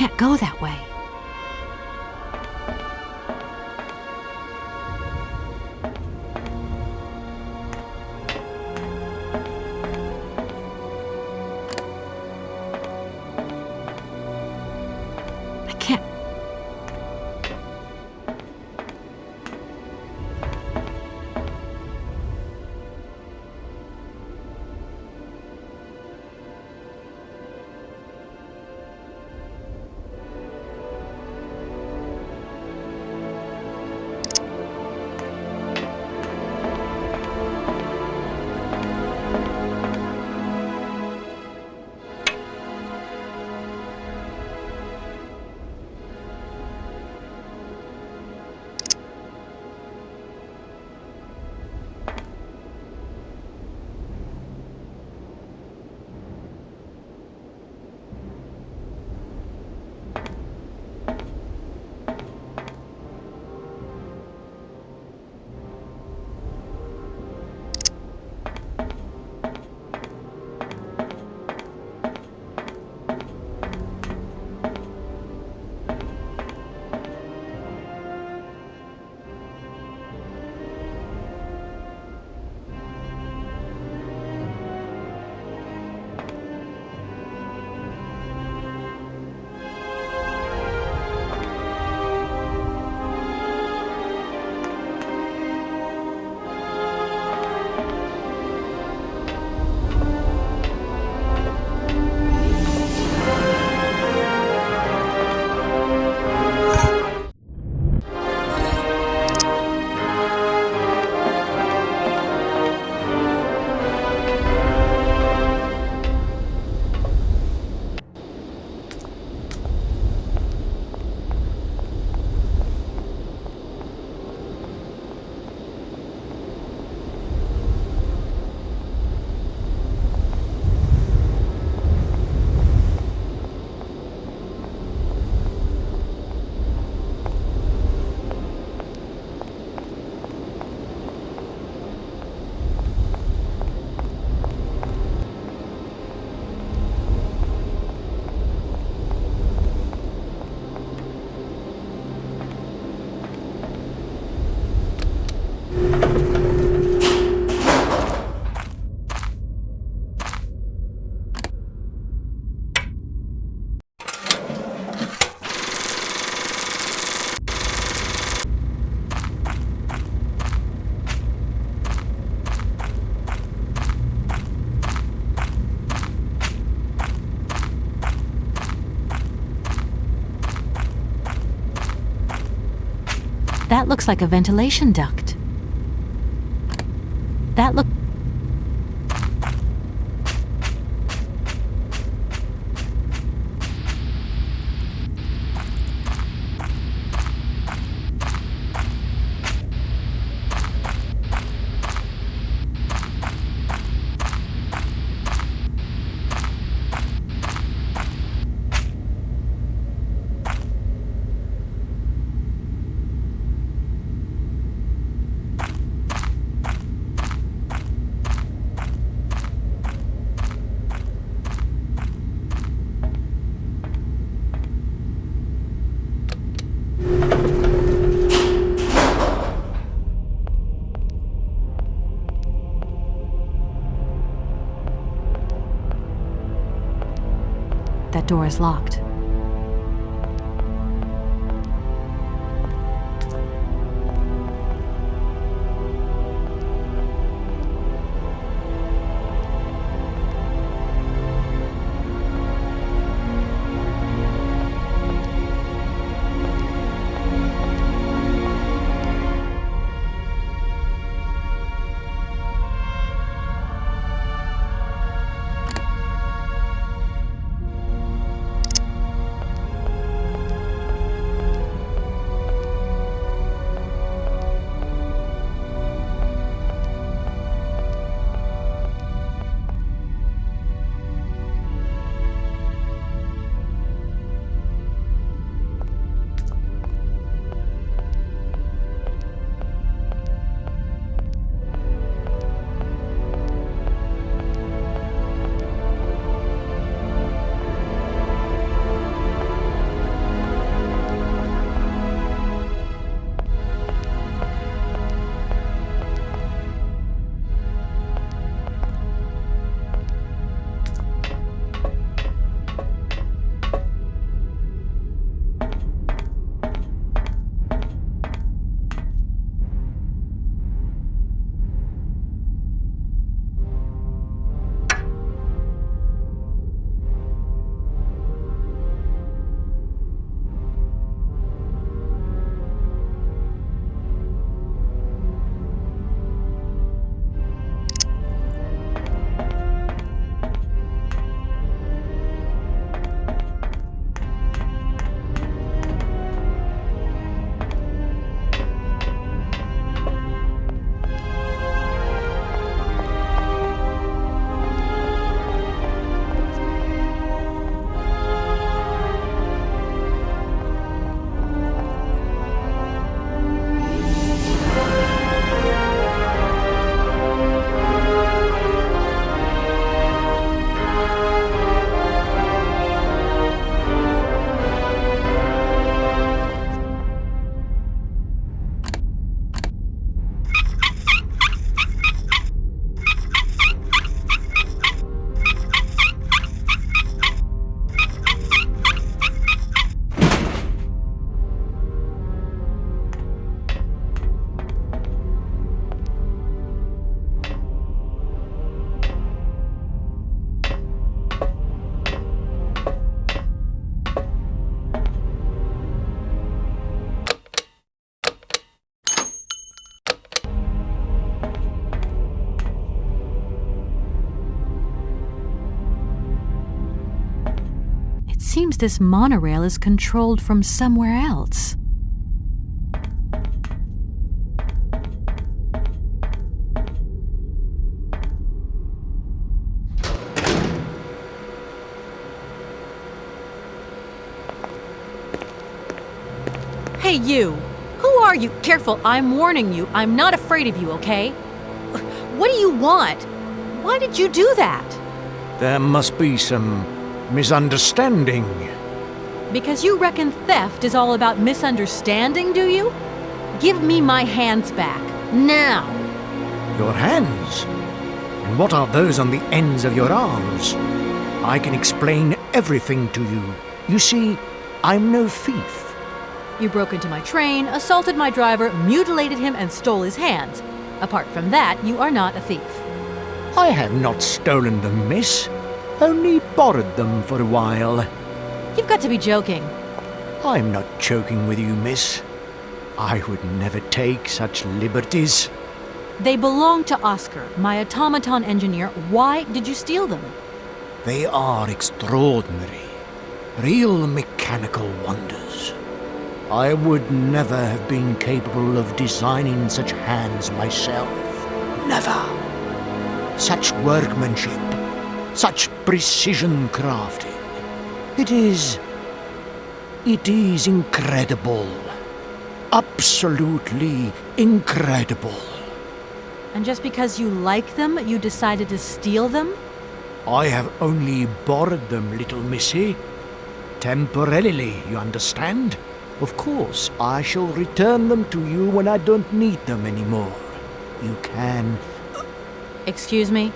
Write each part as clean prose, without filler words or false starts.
can't go that way. I can't. That looks like a ventilation duct. That look. That door is locked. seems this monorail is controlled from somewhere else. Hey, you! Who are you? Careful, I'm warning you. I'm not afraid of you, okay? What do you want? Why did you do that? There must be some misunderstanding. Because you reckon theft is all about misunderstanding, do you? Give me my hands back. Now! Your hands? And what are those on the ends of your arms? I can explain everything to you. You see, I'm no thief. You broke into my train, assaulted my driver, mutilated him, and stole his hands. Apart from that, you are not a thief. I have not stolen them, miss. Only borrowed them for a while. You've got to be joking. I'm not joking with you, miss. I would never take such liberties. They belong to Oscar, my automaton engineer. Why did you steal them? They are extraordinary. Real mechanical wonders. I would never have been capable of designing such hands myself. Never. Such workmanship, such precision crafting. It is incredible. Absolutely incredible. And just because you like them, you decided to steal them? I have only borrowed them, little missy. Temporarily, you understand? Of course, I shall return them to you when I don't need them anymore. You can... Excuse me?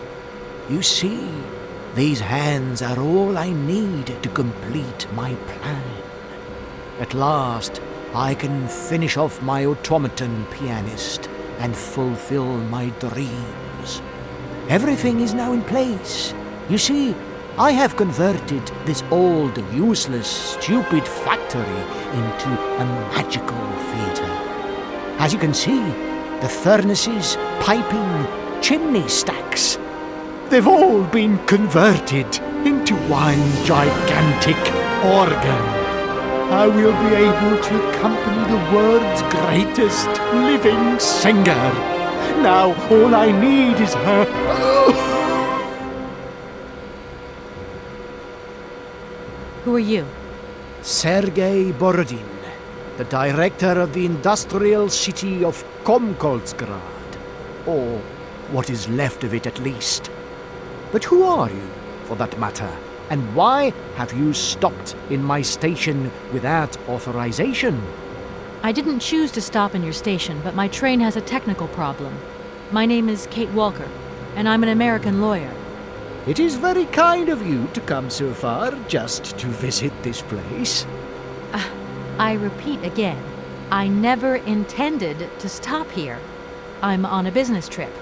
You see, these hands are all I need to complete my plan. At last, I can finish off my automaton pianist and fulfill my dreams. Everything is now in place. You see, I have converted this old, useless, stupid factory into a magical theatre. As you can see, the furnaces, piping, chimney stacks, they've all been converted into one gigantic organ. I will be able to accompany the world's greatest living singer. Now all I need is her... Who are you? Sergei Borodin, the director of the industrial city of Komkoltsgrad, or what is left of it at least. But who are you, for that matter, and why have you stopped in my station without authorization? I didn't choose to stop in your station, but my train has a technical problem. My name is Kate Walker, and I'm an American lawyer. It is very kind of you to come so far just to visit this place. I repeat again, I never intended to stop here. I'm on a business trip.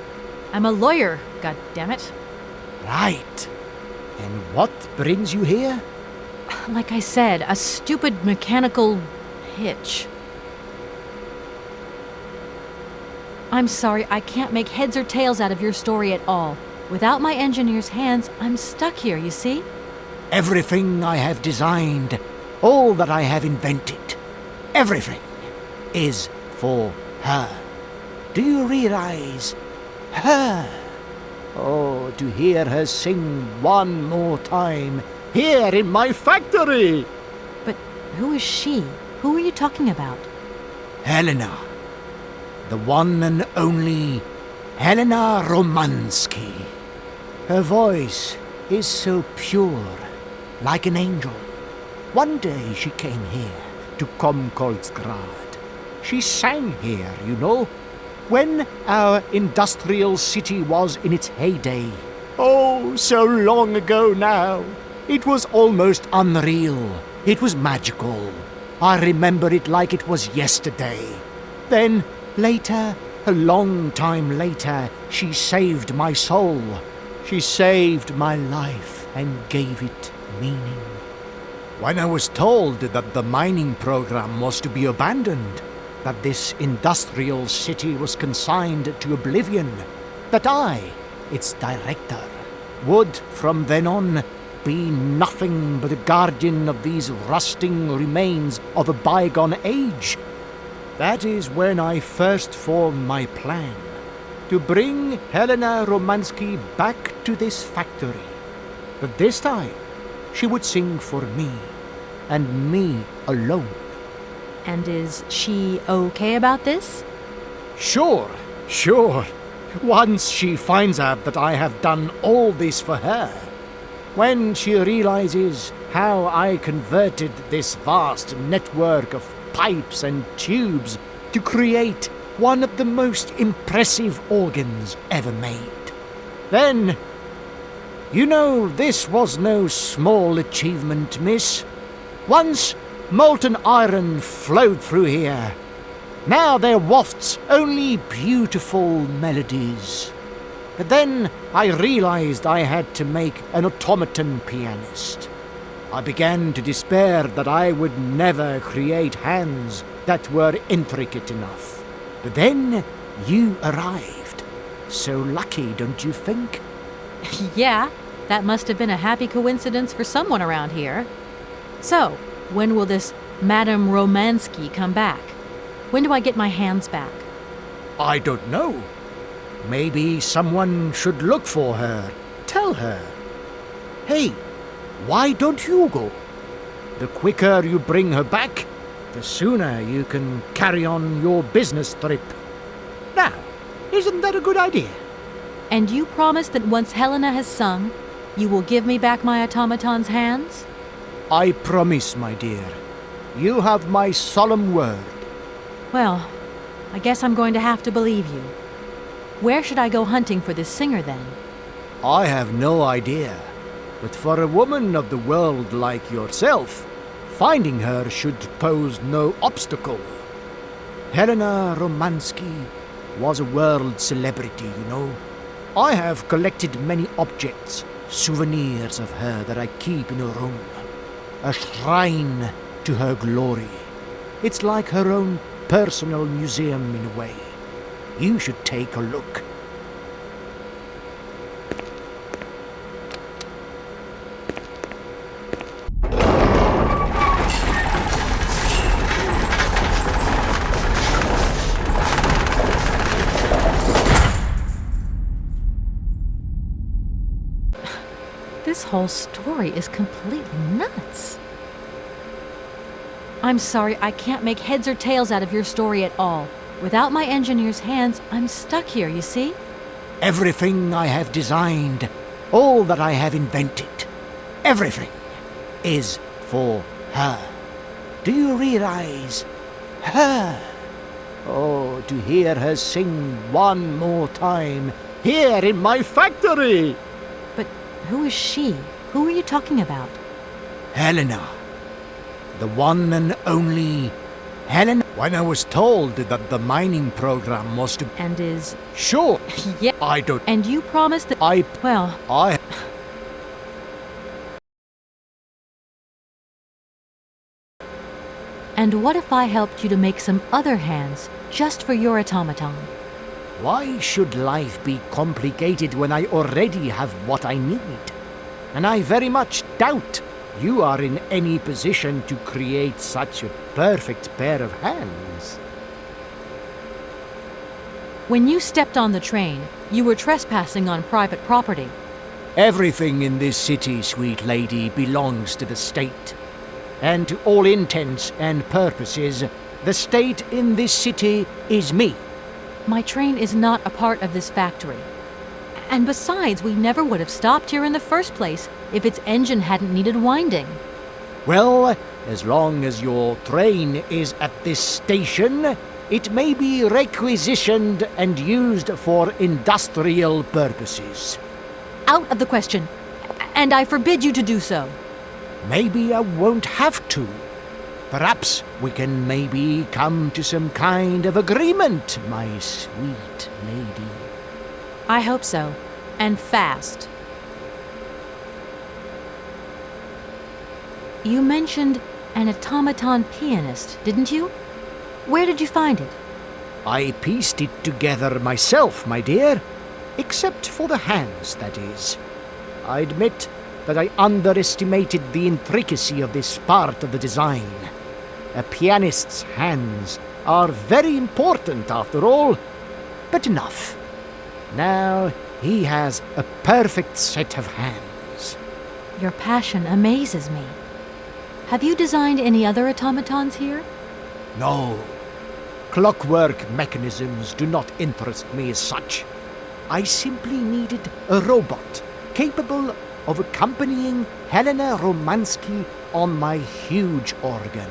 I'm a lawyer, goddammit. Right. And what brings you here? Like I said, a stupid mechanical hitch. I'm sorry, I can't make heads or tails out of your story at all. Without my engineer's hands, I'm stuck here, you see? Everything I have designed, all that I have invented, everything is for her. Do you realize? Her. Oh, to hear her sing one more time, here in my factory! But who is she? Who are you talking about? Helena. The one and only Helena Romansky. Her voice is so pure, like an angel. One day she came here to Komkoltsgrad. She sang here, you know, when our industrial city was in its heyday. Oh, so long ago now. It was almost unreal. It was magical. I remember it like it was yesterday. Then, later, a long time later, she saved my soul. She saved my life and gave it meaning. When I was told that the mining program was to be abandoned, that this industrial city was consigned to oblivion, that I, its director, would from then on be nothing but a guardian of these rusting remains of a bygone age. That is when I first formed my plan to bring Helena Romansky back to this factory. But this time, she would sing for me, and me alone. And is she okay about this? Sure. Once she finds out that I have done all this for her, when she realizes how I converted this vast network of pipes and tubes to create one of the most impressive organs ever made, then, you know, this was no small achievement, miss. Once molten iron flowed through here. Now there wafts only beautiful melodies. But then I realized I had to make an automaton pianist. I began to despair that I would never create hands that were intricate enough. But then you arrived. So lucky, don't you think? Yeah, that must have been a happy coincidence for someone around here. So, when will this Madame Romansky come back? When do I get my hands back? I don't know. Maybe someone should look for her. Tell her. Hey, why don't you go? The quicker you bring her back, the sooner you can carry on your business trip. Now, isn't that a good idea? And you promise that once Helena has sung, you will give me back my automaton's hands? I promise, my dear. You have my solemn word. Well, I guess I'm going to have to believe you. Where should I go hunting for this singer then? I have no idea. But for a woman of the world like yourself, finding her should pose no obstacle. Helena Romansky was a world celebrity, you know. I have collected many objects, souvenirs of her that I keep in a room. A shrine to her glory. It's like her own personal museum in a way. You should take a look. This whole story is completely nuts. I'm sorry, I can't make heads or tails out of your story at all. Without my engineer's hands, I'm stuck here, you see? Everything I have designed, all that I have invented, everything is for her. Do you realize? Her. Oh, to hear her sing one more time here in my factory. But who is she? Who are you talking about? Helena. The one and only Helena. When I was told that the mining program was to... And is... Sure. Yeah. I don't... And you promised that... Well... And what if I helped you to make some other hands, just for your automaton? Why should life be complicated when I already have what I need? And I very much doubt you are in any position to create such a perfect pair of hands. When you stepped on the train, you were trespassing on private property. Everything in this city, sweet lady, belongs to the state. And to all intents and purposes, the state in this city is me. My train is not a part of this factory. And besides, we never would have stopped here in the first place if its engine hadn't needed winding. Well, as long as your train is at this station, it may be requisitioned and used for industrial purposes. Out of the question. And I forbid you to do so. Maybe I won't have to. Perhaps we can maybe come to some kind of agreement, my sweet lady. I hope so. And fast. You mentioned an automaton pianist, didn't you? Where did you find it? I pieced it together myself, my dear. Except for the hands, that is. I admit, that I underestimated the intricacy of this part of the design. A pianist's hands are very important after all, but enough. Now he has a perfect set of hands. Your passion amazes me. Have you designed any other automatons here? No, clockwork mechanisms do not interest me as such. I simply needed a robot capable of accompanying Helena Romansky on my huge organ.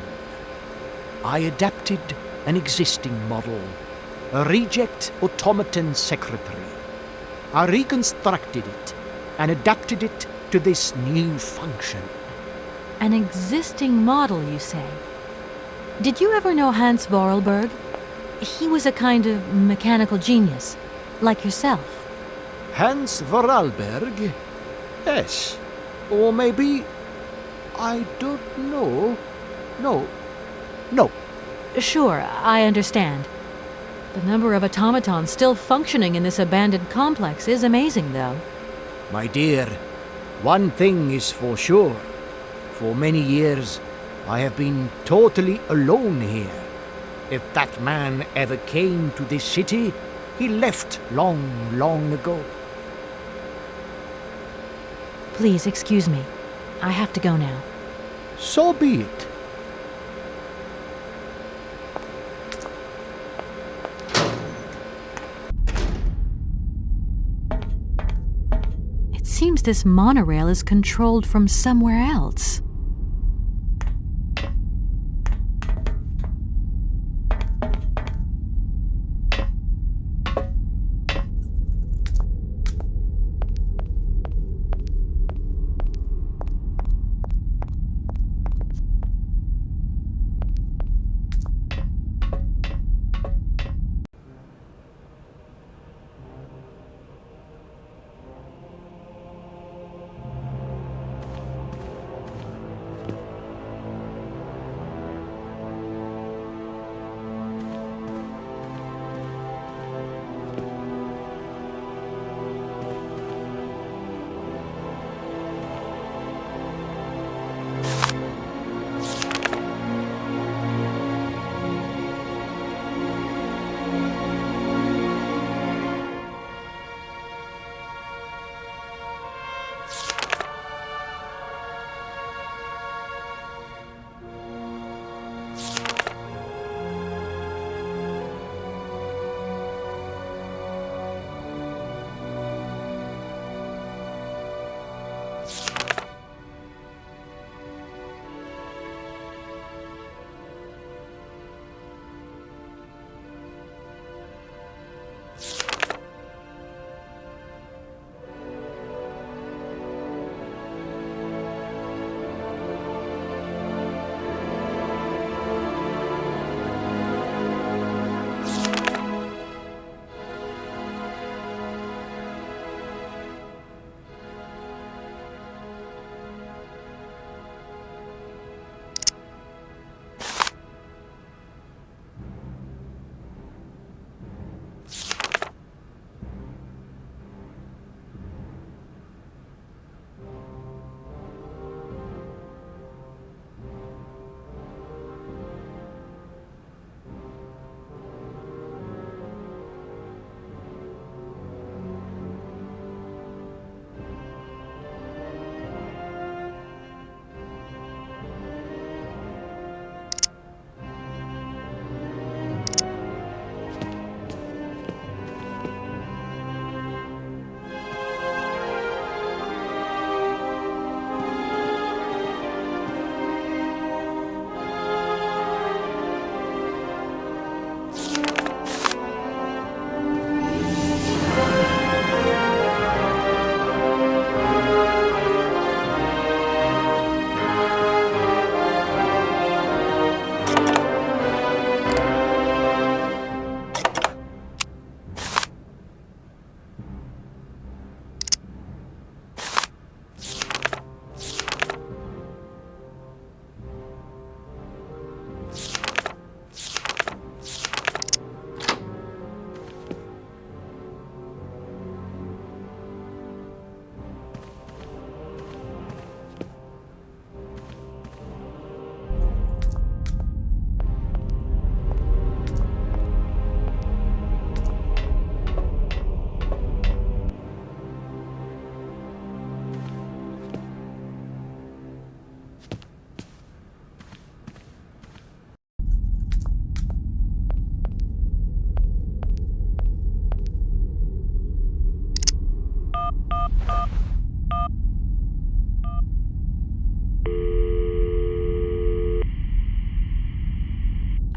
I adapted an existing model, a reject automaton secretary. I reconstructed it and adapted it to this new function. An existing model, you say? Did you ever know Hans Vorarlberg? He was a kind of mechanical genius, like yourself. Hans Vorarlberg? Yes. Or maybe... I don't know. No. Sure, I understand. The number of automatons still functioning in this abandoned complex is amazing, though. My dear, one thing is for sure. For many years, I have been totally alone here. If that man ever came to this city, he left long ago. Please excuse me. I have to go now. So be it. It seems this monorail is controlled from somewhere else.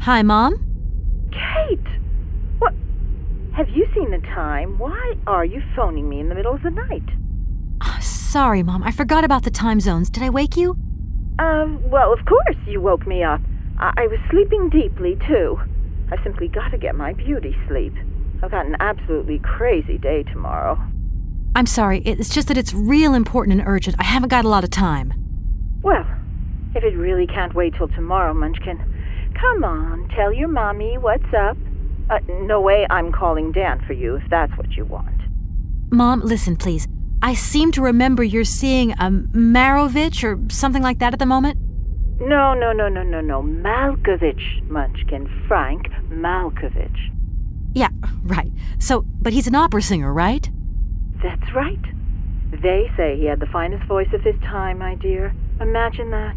Hi, Mom? Kate! What? Have you seen the time? Why are you phoning me in the middle of the night? Sorry, Mom. I forgot about the time zones. Did I wake you? Well, of course you woke me up. I was sleeping deeply, too. I simply gotta get my beauty sleep. I've got an absolutely crazy day tomorrow. I'm sorry. It's just that it's real important and urgent. I haven't got a lot of time. Well, if it really can't wait till tomorrow, Munchkin, come on, tell your mommy what's up. No way I'm calling Dan for you if that's what you want. Mom, listen, please. I seem to remember you're seeing a Marovich or something like that at the moment. No. Malkovich, Munchkin. Frank Malkovich. Yeah, right. So, but he's an opera singer, right? That's right. They say he had the finest voice of his time, my dear. Imagine that.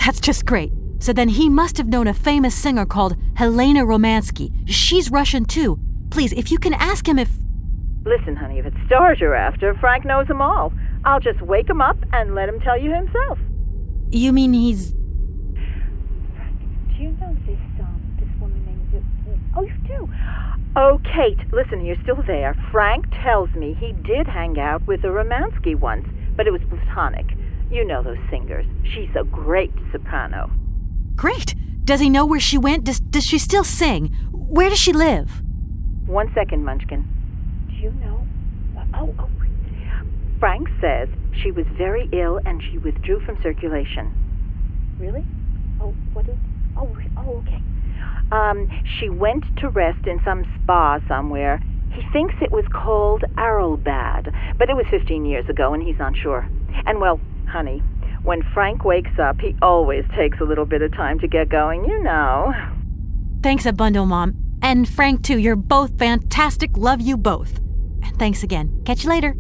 That's just great. So then he must have known a famous singer called Helena Romansky. She's Russian too. Please, if you can ask him if... Listen, honey, if it's stars you're after, Frank knows them all. I'll just wake him up and let him tell you himself. You mean he's... Frank, do you know this woman named... Oh, you do? Oh, Kate, listen, you're still there. Frank tells me he did hang out with a Romansky once, but it was platonic. You know those singers. She's a great soprano. Great. Does he know where she went? Does she still sing? Where does she live? 1 second, Munchkin. Do you know? Frank says she was very ill and she withdrew from circulation. Really? Oh, what is... Oh, okay. She went to rest in some spa somewhere. He thinks it was called Arlbad, but it was 15 years ago and he's not sure. And well, honey, when Frank wakes up, he always takes a little bit of time to get going, you know. Thanks a bundle, Mom. And Frank, too. You're both fantastic. Love you both. And thanks again. Catch you later.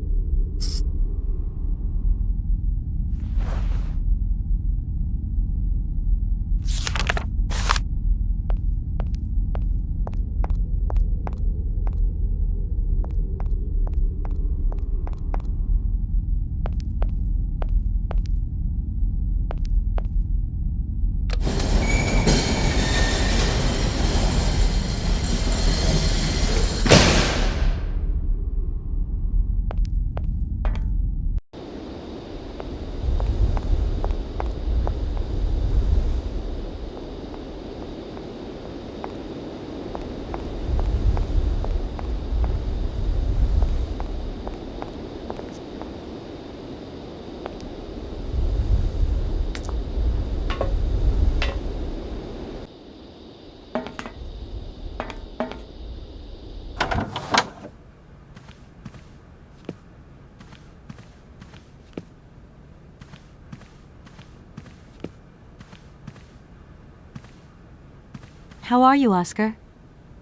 How are you, Oscar?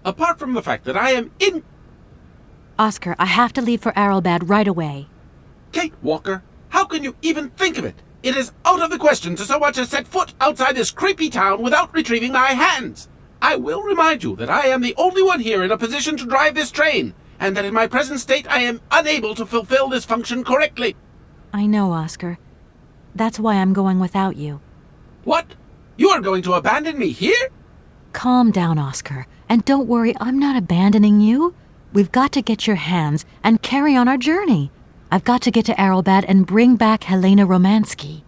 Apart from the fact that I am in... Oscar, I have to leave for Arrowbad right away. Kate Walker, how can you even think of it? It is out of the question to so much as set foot outside this creepy town without retrieving my hands. I will remind you that I am the only one here in a position to drive this train, and that in my present state I am unable to fulfill this function correctly. I know, Oscar. That's why I'm going without you. What? You are going to abandon me here? Calm down, Oscar. And don't worry, I'm not abandoning you. We've got to get your hands and carry on our journey. I've got to get to Arrowbad and bring back Helena Romansky.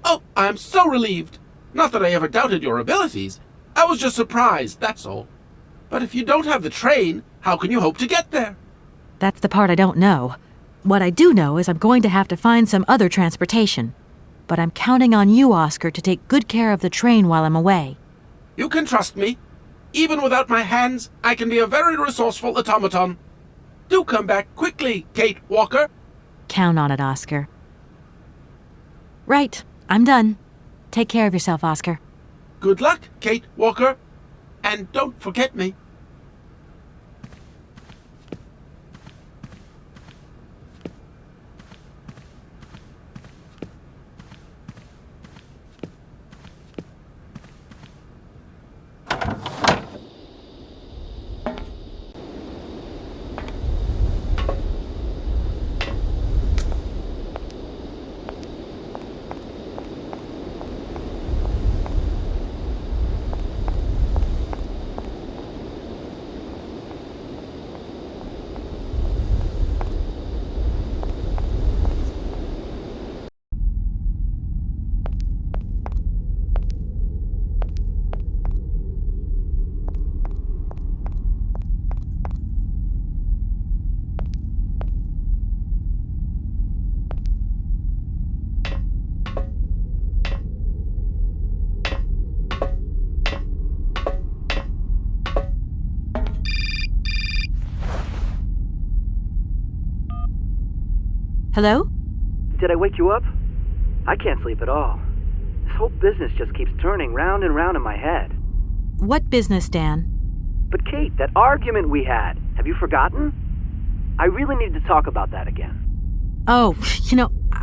Oh, I'm so relieved. Not that I ever doubted your abilities. I was just surprised, that's all. But if you don't have the train, how can you hope to get there? That's the part I don't know. What I do know is I'm going to have to find some other transportation. But I'm counting on you, Oscar, to take good care of the train while I'm away. You can trust me. Even without my hands, I can be a very resourceful automaton. Do come back quickly, Kate Walker. Count on it, Oscar. Right, I'm done. Take care of yourself, Oscar. Good luck, Kate Walker. And don't forget me. Hello? Did I wake you up? I can't sleep at all. This whole business just keeps turning round and round in my head. What business, Dan? But Kate, that argument we had, have you forgotten? I really need to talk about that again. Oh,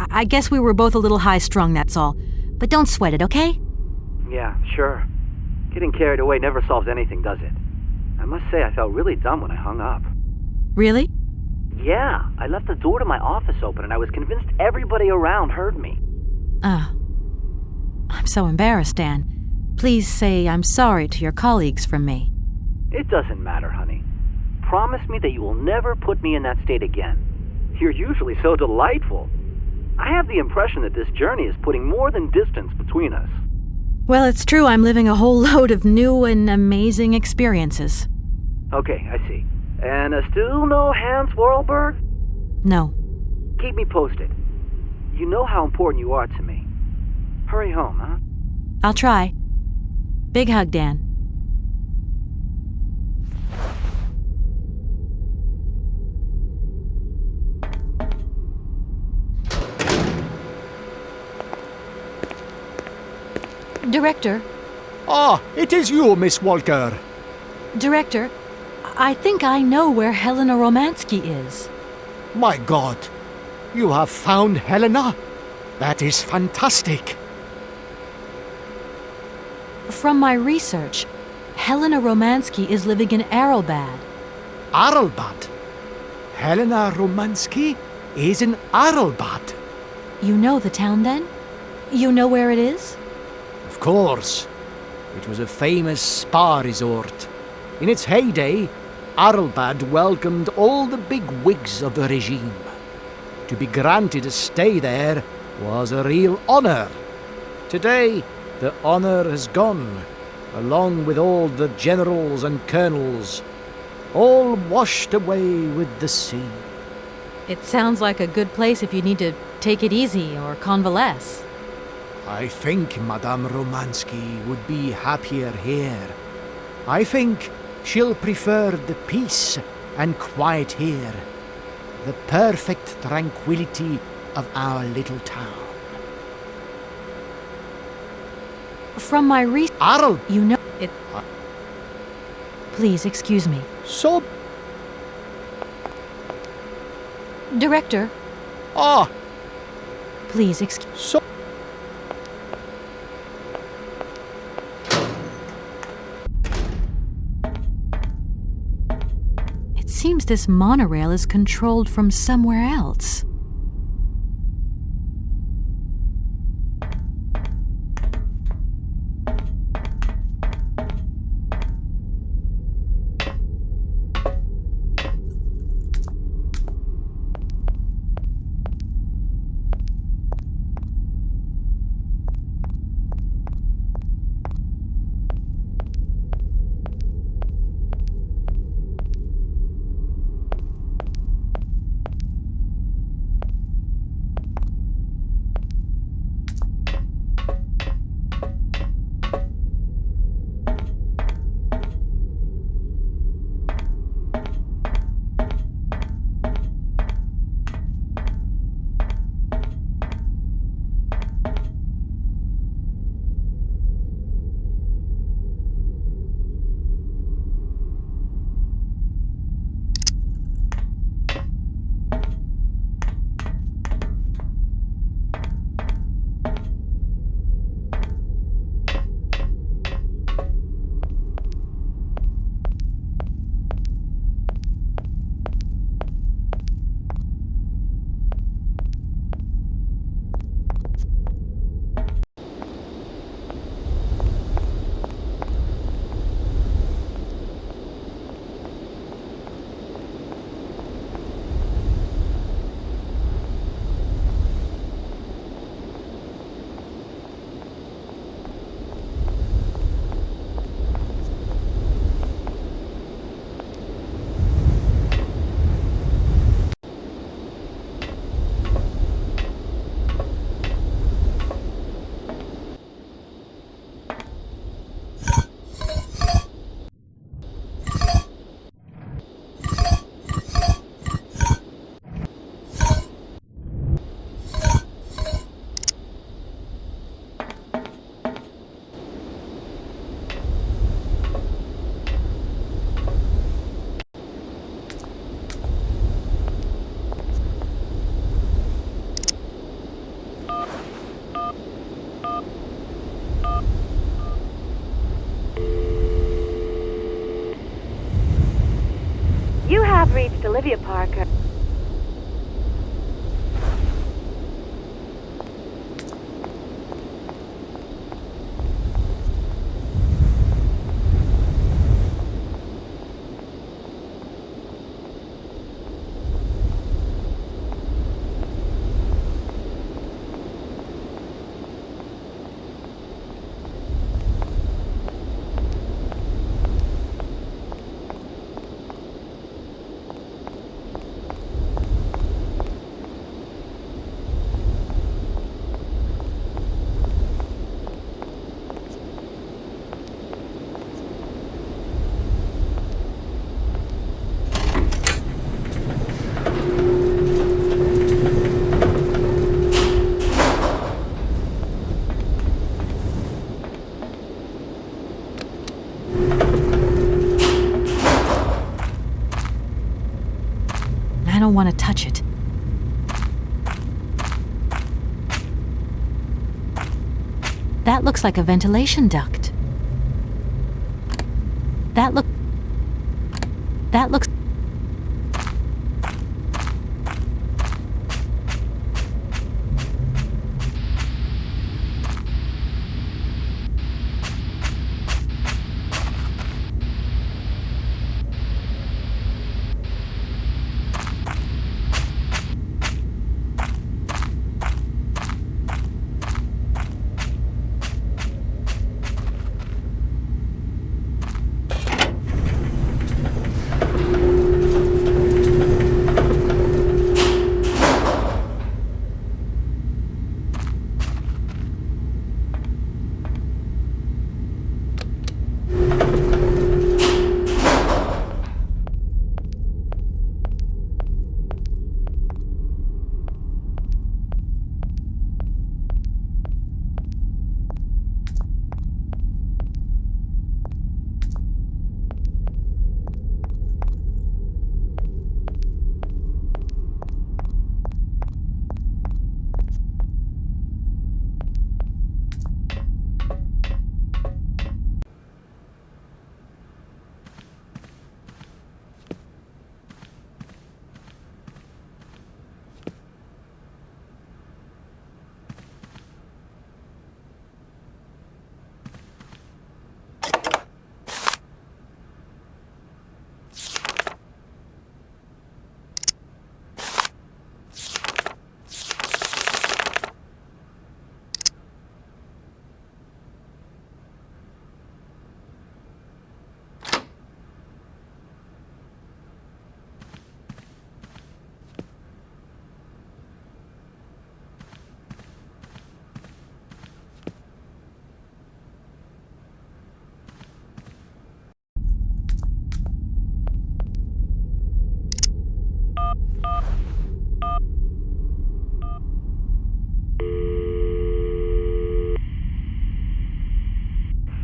I guess we were both a little high-strung, that's all. But don't sweat it, okay? Yeah, sure. Getting carried away never solves anything, does it? I must say I felt really dumb when I hung up. Really? Yeah, I left the door to my office open and I was convinced everybody around heard me. I'm so embarrassed, Dan. Please say I'm sorry to your colleagues from me. It doesn't matter, honey. Promise me that you will never put me in that state again. You're usually so delightful. I have the impression that this journey is putting more than distance between us. Well, it's true I'm living a whole load of new and amazing experiences. Okay, I see. And still no Hans Vorarlberg? No. Keep me posted. You know how important you are to me. Hurry home, huh? I'll try. Big hug, Dan. Director, Ah, it is you, Miss Walker. Director, I think I know where Helena Romansky is. My God, you have found Helena? That is fantastic. From my research, Helena Romansky is living in Arlbad. Arlbad? Helena Romansky is in Arlbad. You know the town, then? You know where it is? Of course. It was a famous spa resort. In its heyday, Arlbad welcomed all the big wigs of the regime. To be granted a stay there was a real honor. Today, the honor has gone, along with all the generals and colonels, all washed away with the sea. It sounds like a good place if you need to take it easy or convalesce. I think Madame Romansky would be happier here. I think she'll prefer the peace and quiet here, the perfect tranquility of our little town. From my Arl, You know it. Please excuse me. so... Director, Ah, please excuse... so... It seems this monorail is controlled from somewhere else. have reached Olivia Parker. I don't want to touch it. That looks like a ventilation duct. That looks...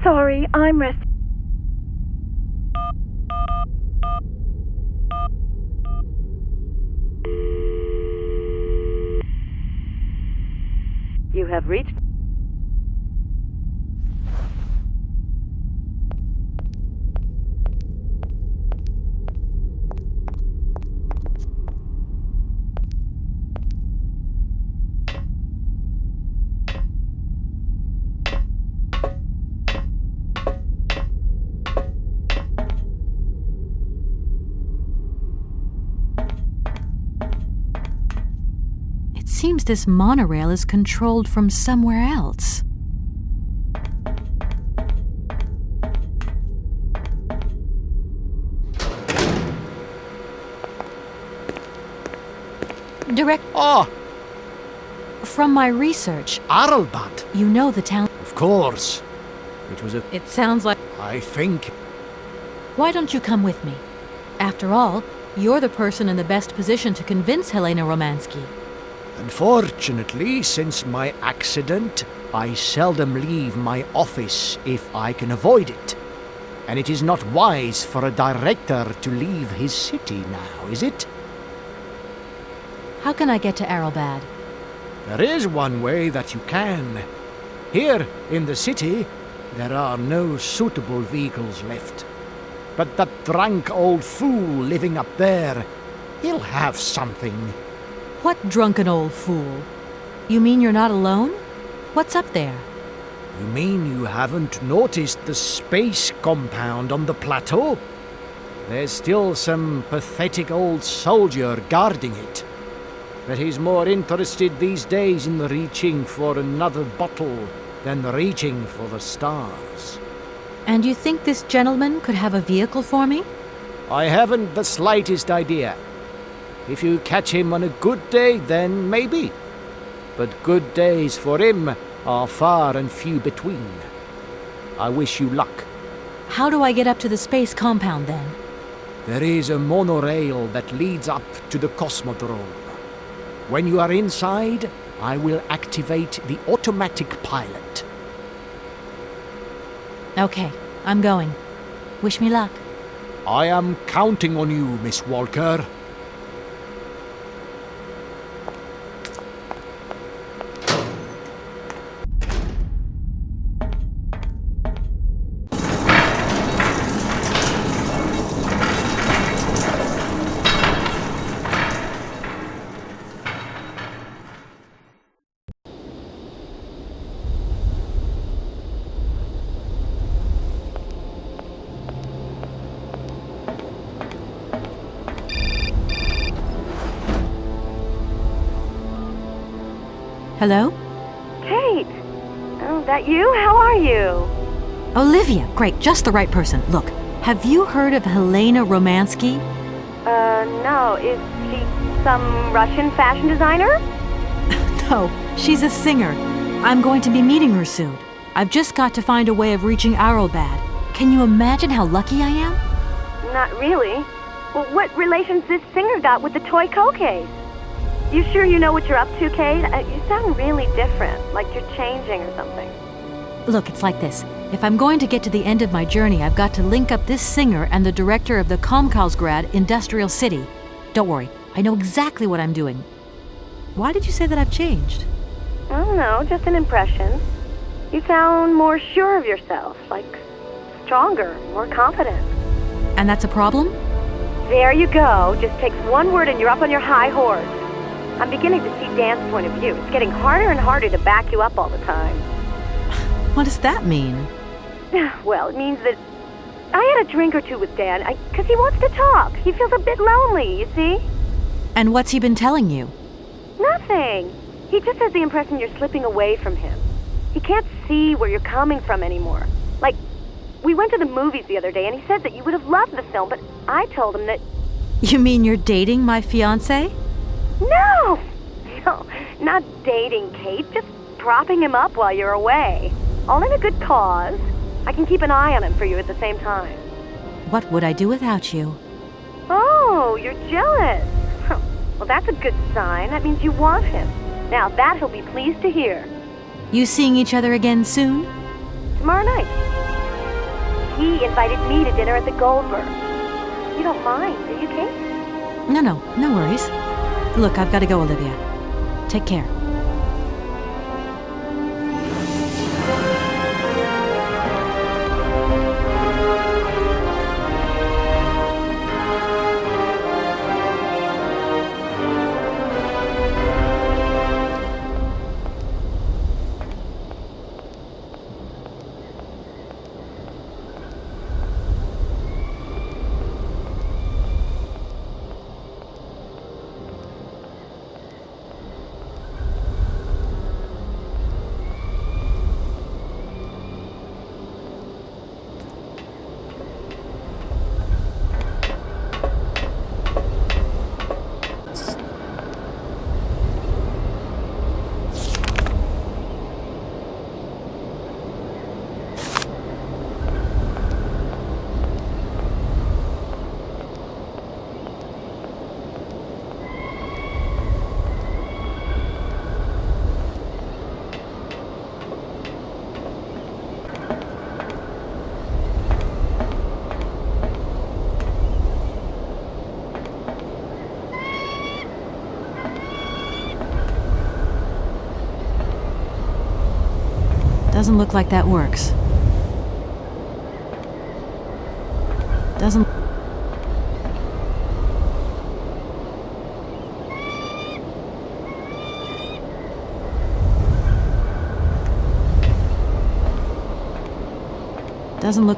Sorry, I'm resting. You have reached... Seems this monorail is controlled from somewhere else. Ah, From my research, Arlbat. you know the town... Of course. It was a... It sounds like... I think... Why don't you come with me? After all, you're the person in the best position to convince Helena Romansky. Unfortunately, since my accident, I seldom leave my office if I can avoid it. And it is not wise for a director to leave his city now, is it? How can I get to Arrowbad? There is one way that you can. Here in the city, there are no suitable vehicles left. But that drunk old fool living up there, he'll have something. What drunken old fool? You mean you're not alone? What's up there? You mean you haven't noticed the space compound on the plateau? There's still some pathetic old soldier guarding it. But he's more interested these days in reaching for another bottle than reaching for the stars. And you think this gentleman could have a vehicle for me? I haven't the slightest idea. If you catch him on a good day, then maybe. But good days for him are far and few between. I wish you luck. How do I get up to the space compound then? There is a monorail that leads up to the Cosmodrome. When you are inside, I will activate the automatic pilot. Okay, I'm going. Wish me luck. I am counting on you, Miss Walker. Hello? Kate! Oh, that you? How are you? Olivia! Great, just the right person. Look, have you heard of Helena Romansky? No. Is she some Russian fashion designer? No, she's a singer. I'm going to be meeting her soon. I've just got to find a way of reaching Arlbad. Can you imagine how lucky I am? Not really. Well, what relation's this singer got with the toy case? You sure you know what you're up to, Kate? You sound really different, like you're changing or something. Look, it's like this. If I'm going to get to the end of my journey, I've got to link up this singer and the director of the Komkalsgrad Industrial City. Don't worry, I know exactly what I'm doing. Why did you say that I've changed? I don't know, just an impression. You sound more sure of yourself, like stronger, more confident. And that's a problem? There you go. Just takes one word and you're up on your high horse. I'm beginning to see Dan's point of view. It's getting harder and harder to back you up all the time. What does that mean? Well, it means that I had a drink or two with Dan, because he wants to talk. He feels a bit lonely, you see? And what's he been telling you? Nothing. He just has the impression you're slipping away from him. He can't see where you're coming from anymore. Like, we went to the movies the other day, and he said that you would have loved the film, but I told him that... You mean you're dating my fiancé? No, not dating, Kate. Just propping him up while you're away. All in a good cause. I can keep an eye on him for you at the same time. What would I do without you? Oh, you're jealous. Well, that's a good sign. That means you want him. Now, that he'll be pleased to hear. You seeing each other again soon? Tomorrow night. He invited me to dinner at the Goldberg. You don't mind, do you, Kate? No worries. Look, I've got to go, Olivia. Take care. Doesn't look like that works. Doesn't... Doesn't look...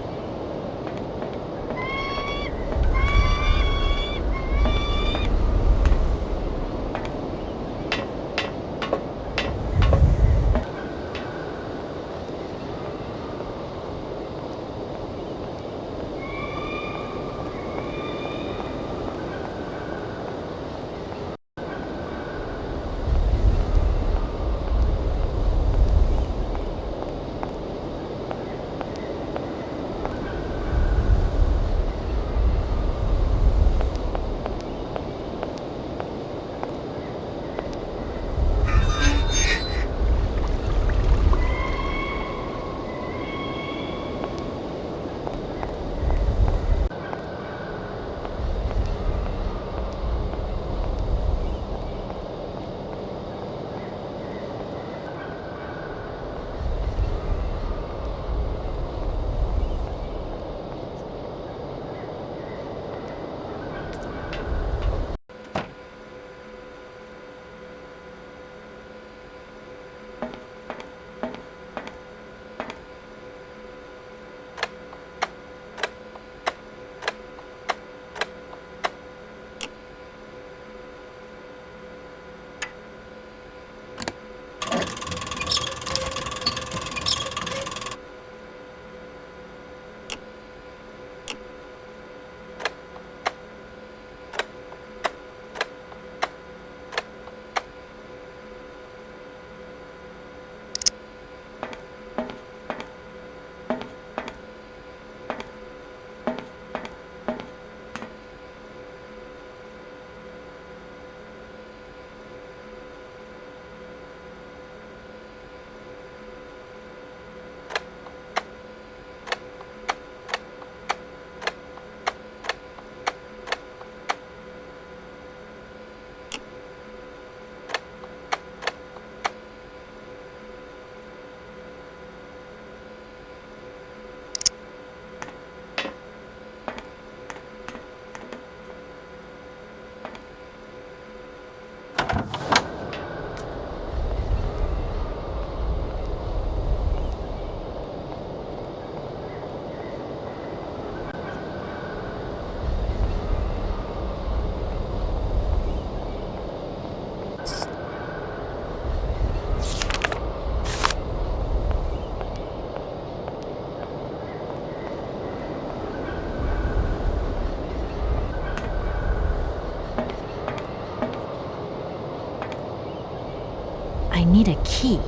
I need a key.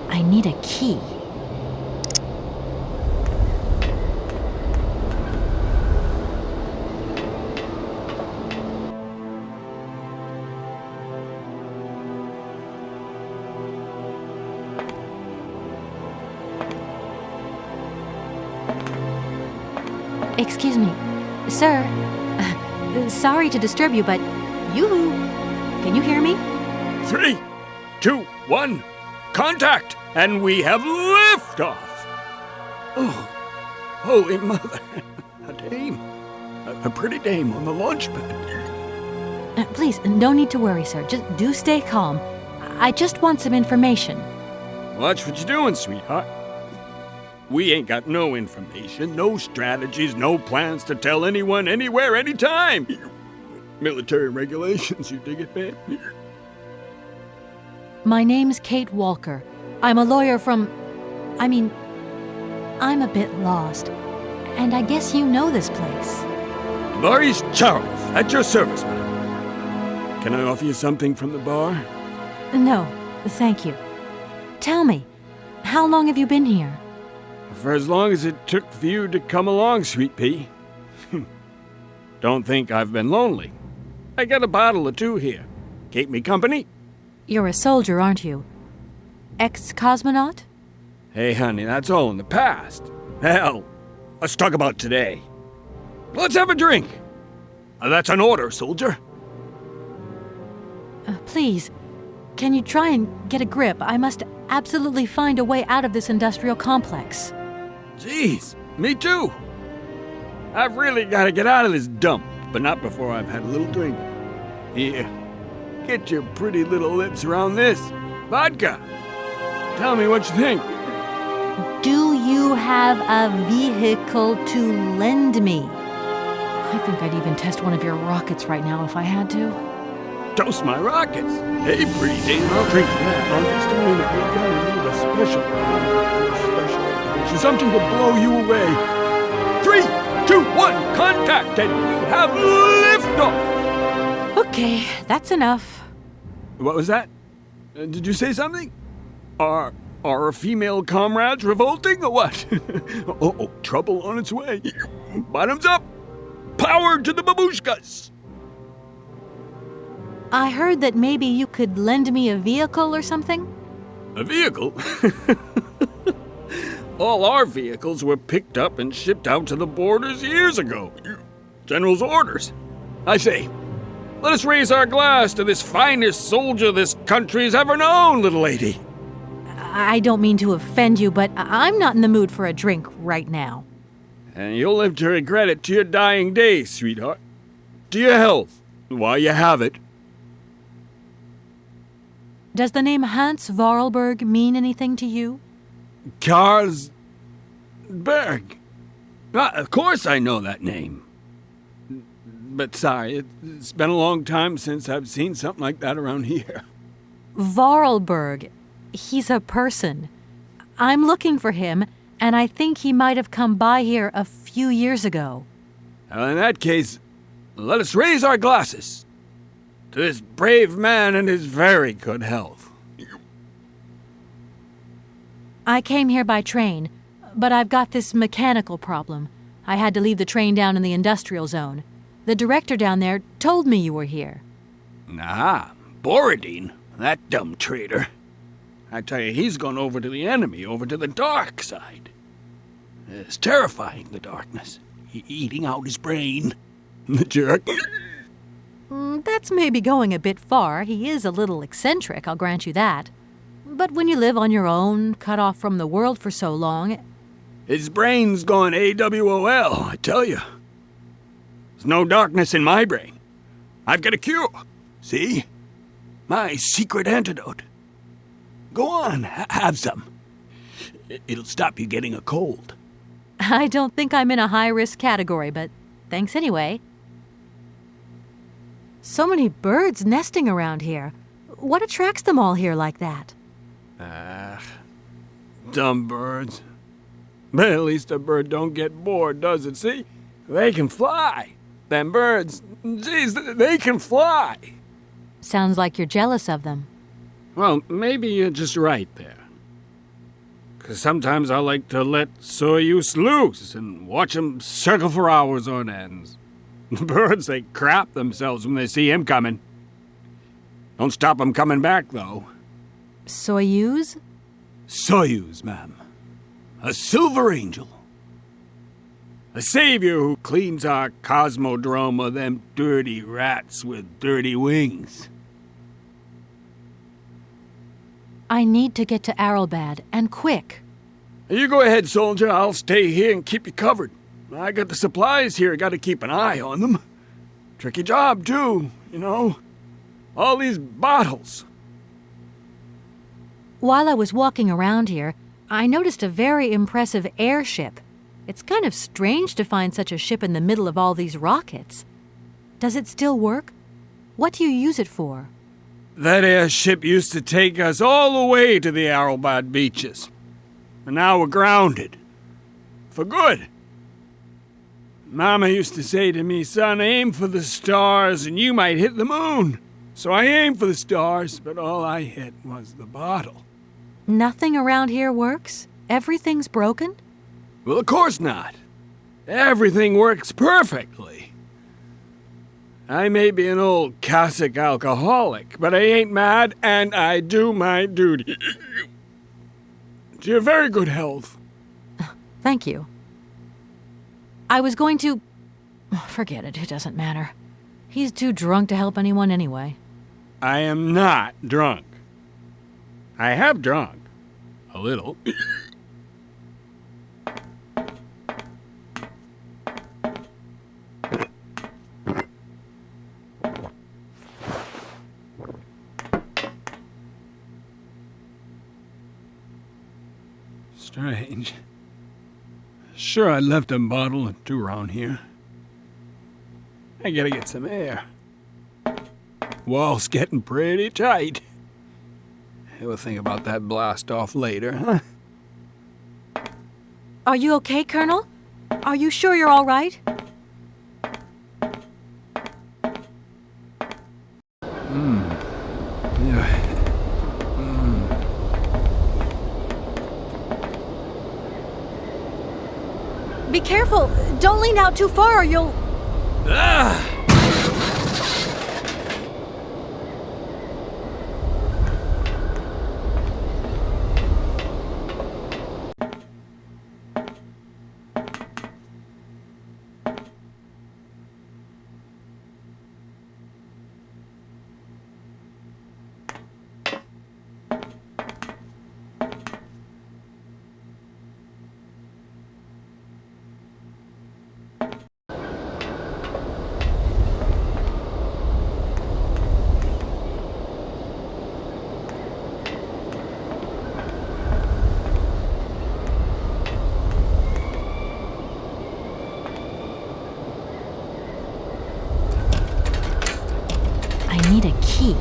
I need a key. Excuse me, sir. Sorry to disturb you, but yoo-hoo. Can you hear me? 3, 2, 1, contact! And we have liftoff! Oh, holy mother. A dame. A pretty dame on the launch pad. Please, no need to worry, sir. Just do stay calm. I just want some information. Watch what you're doing, sweetheart. We ain't got no information, no strategies, no plans to tell anyone, anywhere, anytime. Military regulations, you dig it, man? My name's Kate Walker. I'm a lawyer from... I'm a bit lost. And I guess you know this place. Maurice Charles, at your service, ma'am. Can I offer you something from the bar? No, thank you. Tell me, how long have you been here? For as long as it took for you to come along, Sweet Pea. Don't think I've been lonely. I got a bottle or two here. Keep me company? You're a soldier, aren't you? Ex-cosmonaut? Hey, honey, that's all in the past. Hell, let's talk about today. Let's have a drink. That's an order, soldier. Please, can you try and get a grip? I must absolutely find a way out of this industrial complex. Jeez, me too. I've really got to get out of this dump, but not before I've had a little drink. Here, get your pretty little lips around this. Vodka. Tell me what you think. Do you have a vehicle to lend me? I think I'd even test one of your rockets right now if I had to. Toast my rockets. Hey, pretty dame, I'll drink to that. Now, just a minute, we're gonna need a special occasion, something to blow you away. 3, 2, 1, contact, and have liftoff. Okay, that's enough. What was that? Did you say something? Are our female comrades revolting or what? Oh, trouble on its way. Bottoms up. Power to the babushkas. I heard that maybe you could lend me a vehicle or something? A vehicle? All our vehicles were picked up and shipped out to the borders years ago. General's orders. I say, let us raise our glass to this finest soldier this country's ever known, little lady. I don't mean to offend you, but I'm not in the mood for a drink right now. And you'll live to regret it to your dying days, sweetheart. To your health, while you have it. Does the name Hans Vorarlberg mean anything to you? Karlsberg. Of course I know that name. But sorry, it's been a long time since I've seen something like that around here. Vorarlberg. He's a person. I'm looking for him, and I think he might have come by here a few years ago. Well, in that case, let us raise our glasses to this brave man and his very good health. I came here by train, but I've got this mechanical problem. I had to leave the train down in the industrial zone. The director down there told me you were here. Ah, Borodine, that dumb traitor. I tell you, he's gone over to the enemy, over to the dark side. It's terrifying, the darkness. Eating out his brain. The jerk. That's maybe going a bit far. He is a little eccentric, I'll grant you that. But when you live on your own, cut off from the world for so long... His brain's gone AWOL, I tell you. There's no darkness in my brain. I've got a cure. See? My secret antidote. Go on, have some. It'll stop you getting a cold. I don't think I'm in a high-risk category, but thanks anyway. So many birds nesting around here. What attracts them all here like that? Dumb birds. But at least a bird don't get bored, does it? See? They can fly. Them birds, jeez, they can fly. Sounds like you're jealous of them. Well, maybe you're just right there. 'Cause sometimes I like to let Soyuz loose and watch 'em circle for hours on end. The birds, they crap themselves when they see him coming. Don't stop 'em coming back, though. Soyuz? Soyuz, ma'am. A silver angel. A savior who cleans our cosmodrome of them dirty rats with dirty wings. I need to get to Aralbad, and quick. You go ahead, soldier. I'll stay here and keep you covered. I got the supplies here. Got to keep an eye on them. Tricky job, too, you know. All these bottles. While I was walking around here, I noticed a very impressive airship. It's kind of strange to find such a ship in the middle of all these rockets. Does it still work? What do you use it for? That airship used to take us all the way to the Arrowbad beaches. And now we're grounded. For good. Mama used to say to me, son, aim for the stars and you might hit the moon. So I aimed for the stars, but all I hit was the bottle. Nothing around here works? Everything's broken? Well, of course not. Everything works perfectly. I may be an old Cossack alcoholic, but I ain't mad, and I do my duty. To your very good health. Thank you. I was going to... Forget it, it doesn't matter. He's too drunk to help anyone anyway. I am not drunk. I have drunk. A little. Strange. Sure, I left a bottle or two around here. I gotta get some air. Wall's getting pretty tight. We'll think about that blast off later, huh? Are you okay, Colonel? Are you sure you're all right? Yeah. Be careful! Don't lean out too far or you'll... Ah! I need a key.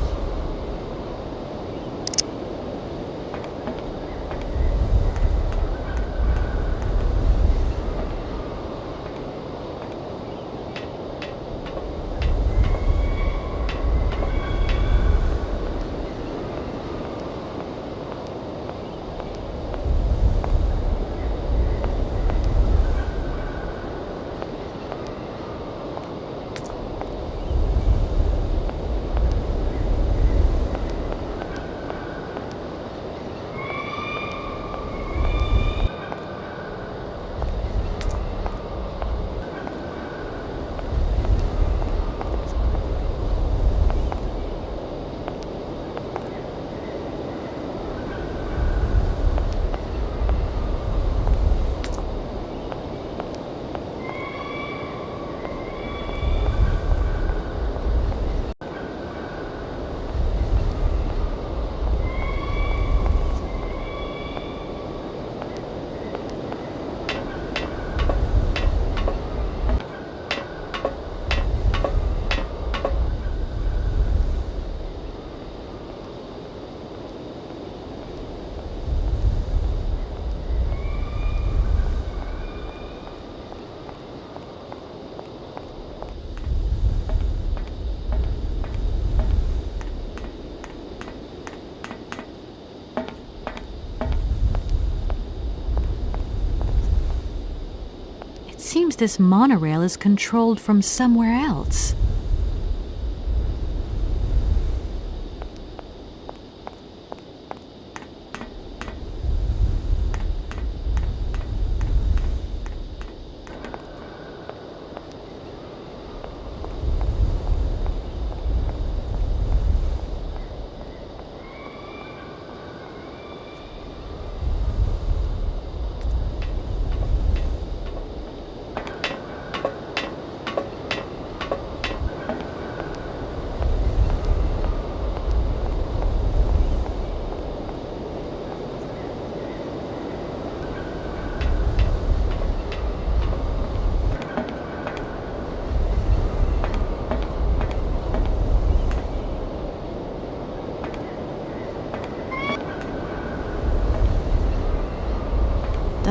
Seems this monorail is controlled from somewhere else.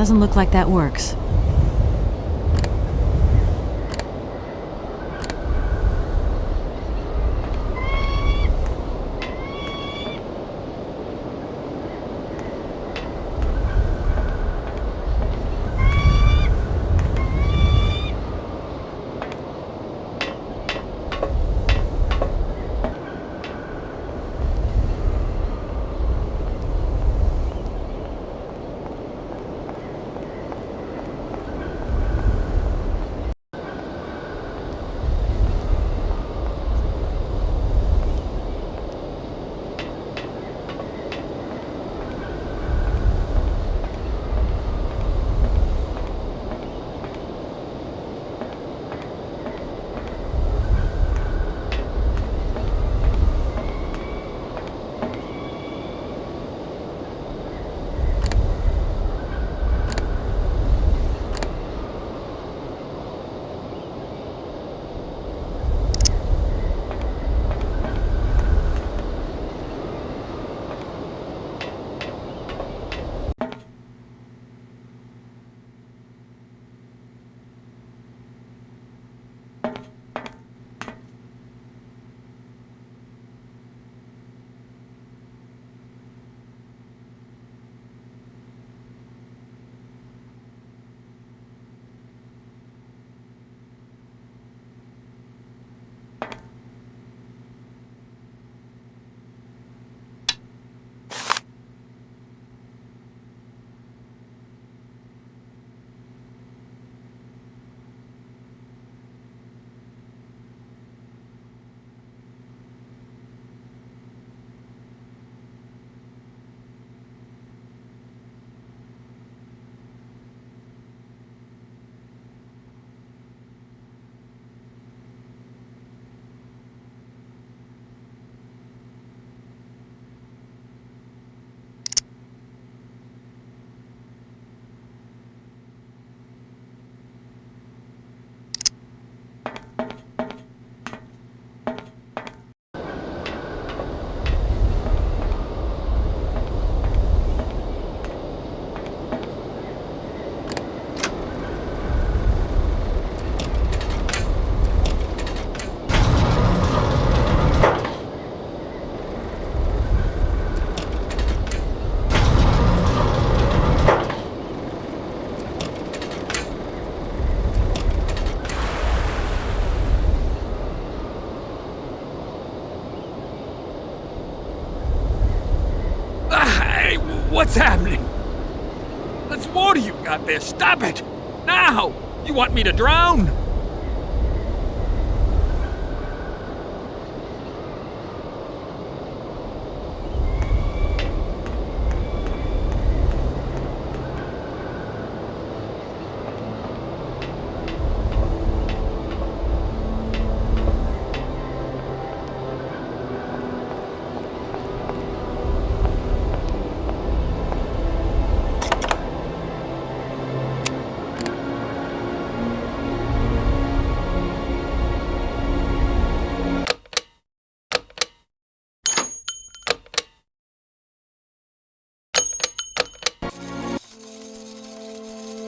Doesn't look like that works. What's happening? Let's water you got there. Stop it! Now! You want me to drown?